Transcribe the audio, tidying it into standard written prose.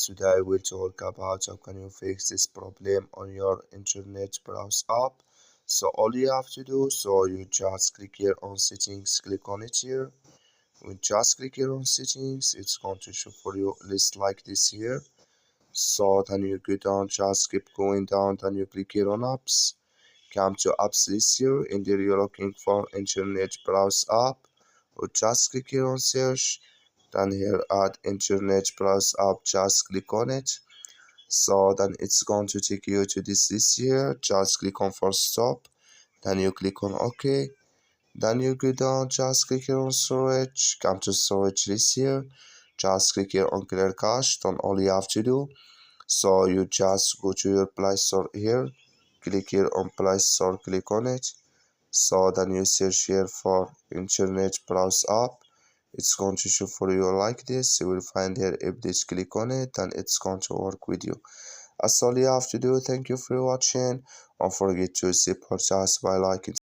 Today we'll talk about how can you fix this problem on your internet browse app. So all you have to do, you just click here on settings, click on it here. When just click here on settings, it's going to show for you list like this here. So then you go down, just keep going down, then you click here on apps. Come to apps list here, and there you're looking for internet browse app. Or just click here on search. Then here add internet browse app, just click on it. So then it's going to take you to this list here. Just click on first stop, then you click on OK, then you go down, just click here on storage, come to storage list here, just click here on clear cache. Then all you have to do, you just go to your Play Store here, click here on Play Store, click on it. So then you search here for internet browse app. It's going to show for you like this. You will find here, if this click on it, then it's going to work with you. That's all you have to do. Thank you for watching. Don't forget to support us by liking.